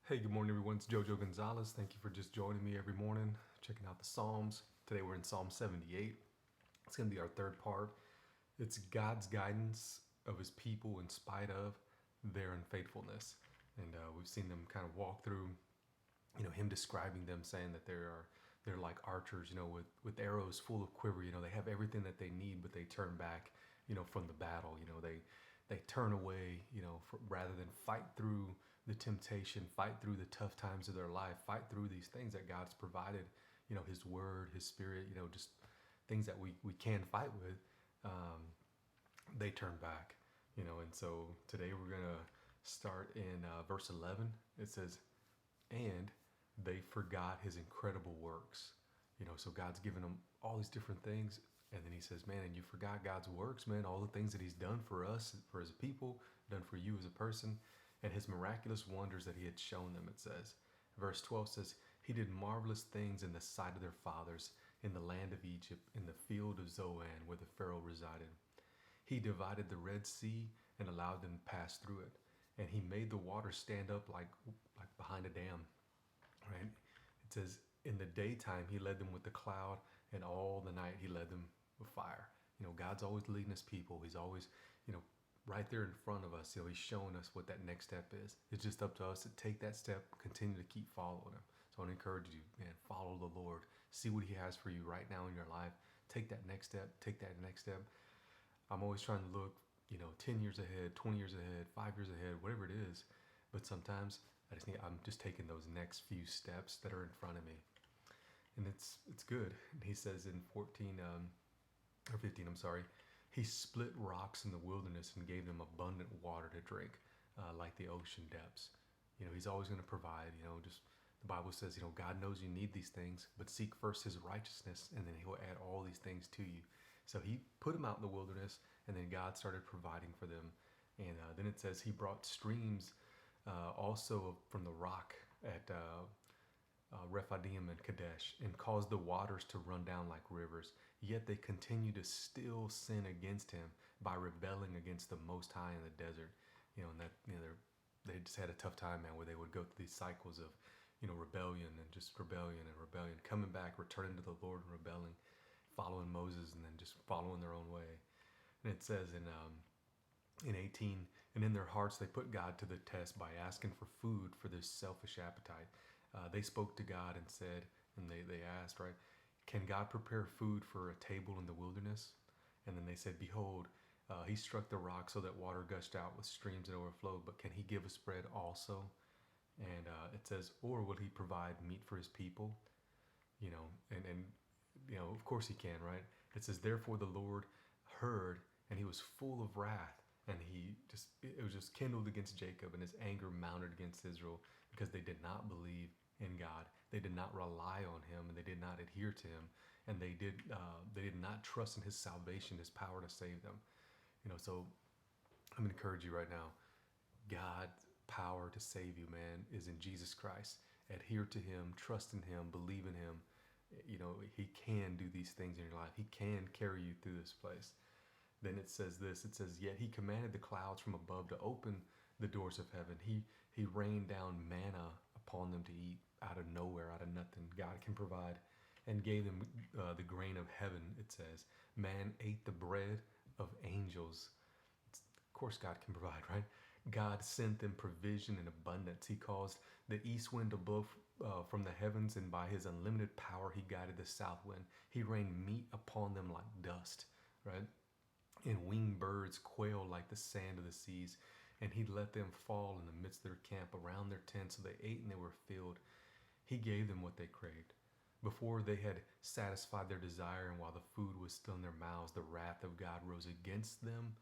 Hey, good morning, everyone. It's Jojo Gonzalez. Thank you for just joining me every morning, checking out the Psalms. Today we're in Psalm 78. It's going to be our third part. It's God's guidance of his people in spite of their unfaithfulness. And we've seen them kind of walk through, him describing them, saying that they're like archers, with arrows full of quiver. They have everything that they need, but they turn back, from the battle. They turn away, rather than fight through the temptation, fight through the tough times of their life, fight through these things that God's provided, his word, his spirit, just things that we can fight with. They turn back, and so today we're going to start in verse 11. It says, and they forgot his incredible works. So God's given them all these different things. And then he says, man, and you forgot God's works, man, all the things that he's done for us, for his people, done for you as a person, and his miraculous wonders that he had shown them, it says. Verse 12 says, he did marvelous things in the sight of their fathers, in the land of Egypt, in the field of Zoan, where the Pharaoh resided. He divided the Red Sea and allowed them to pass through it. And he made the water stand up like behind a dam, right? It says, in the daytime, he led them with the cloud, and all the night he led them with fire. God's always leading his people. He's always, right there in front of us. He's showing us what that next step is. It's just up to us to take that step, continue to keep following him. So I want to encourage you, man, follow the Lord. See what he has for you right now in your life. Take that next step. Take that next step. I'm always trying to look, 10 years ahead, 20 years ahead, 5 years ahead, whatever it is. But sometimes I'm just taking those next few steps that are in front of me. And it's good. And he says in 14, or 15, I'm sorry, he split rocks in the wilderness and gave them abundant water to drink, like the ocean depths. He's always going to provide, just the Bible says, God knows you need these things, but seek first his righteousness, and then he'll add all these things to you. So he put them out in the wilderness, and then God started providing for them. And then it says he brought streams also from the rock at Rephidim and Kadesh, and caused the waters to run down like rivers. Yet they continue to still sin against him by rebelling against the Most High in the desert. And that they just had a tough time, man, where they would go through these cycles of rebellion and just rebellion and rebellion, coming back, returning to the Lord and rebelling, following Moses, and then just following their own way. And it says in 18, and in their hearts they put God to the test by asking for food for this selfish appetite. They spoke to God and said, and they asked, right, can God prepare food for a table in the wilderness? And then they said, behold, he struck the rock so that water gushed out with streams that overflowed, but can he give us bread also? And it says, or will he provide meat for his people? And of course he can, right? It says, therefore the Lord heard, and he was full of wrath, and it was just kindled against Jacob, and his anger mounted against Israel, because they did not believe in God. They did not rely on him, and they did not adhere to him, and they did not trust in his salvation, his power to save them. So I'm going to encourage you right now. God's power to save you, man, is in Jesus Christ. Adhere to him, trust in him, believe in him. He can do these things in your life. He can carry you through this place. Then it says this, it says, yet he commanded the clouds from above to open the doors of heaven. He rained down manna upon them to eat out of nowhere, out of nothing. God can provide, and gave them the grain of heaven, it says. Man ate the bread of angels. Of course God can provide, right? God sent them provision in abundance. He caused the east wind to blow from the heavens, and by his unlimited power he guided the south wind. He rained meat upon them like dust, right? And winged birds quail like the sand of the seas. And he let them fall in the midst of their camp around their tents, so they ate and they were filled. He gave them what they craved. Before they had satisfied their desire, and while the food was still in their mouths, the wrath of God rose against them,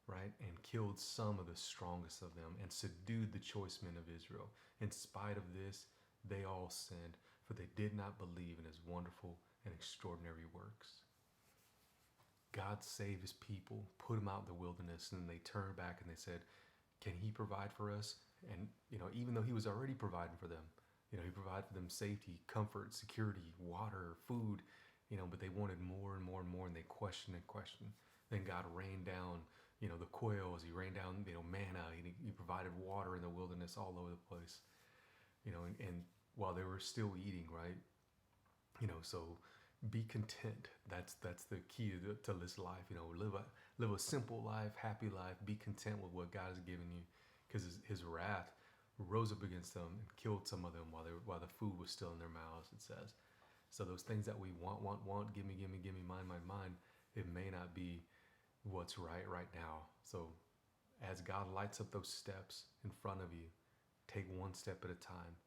right, and killed some of the strongest of them, and subdued the choice men of Israel. In spite of this, they all sinned, for they did not believe in his wonderful and extraordinary works. God saved his people, put them out in the wilderness, and they turned back and they said, can he provide for us? And, even though he was already providing for them, he provided for them safety, comfort, security, water, food, but they wanted more and more and more, and they questioned and questioned. Then God rained down, the quails, he rained down, manna, he provided water in the wilderness all over the place. and while they were still eating, right? So be content. That's the key to this life. Live a simple life, happy life. Be content with what God has given you, because his wrath rose up against them and killed some of them while the food was still in their mouths. It says. So those things that we want, give me, mine. It may not be what's right now. So as God lights up those steps in front of you, take one step at a time.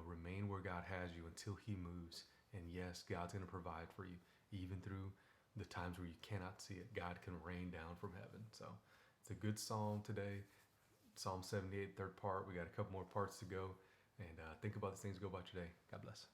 Remain where God has you until He moves. And yes, God's going to provide for you, even through the times where you cannot see it. God can rain down from heaven. So it's a good psalm today. Psalm 78, third part. We got a couple more parts to go. And think about the things go about today. God bless.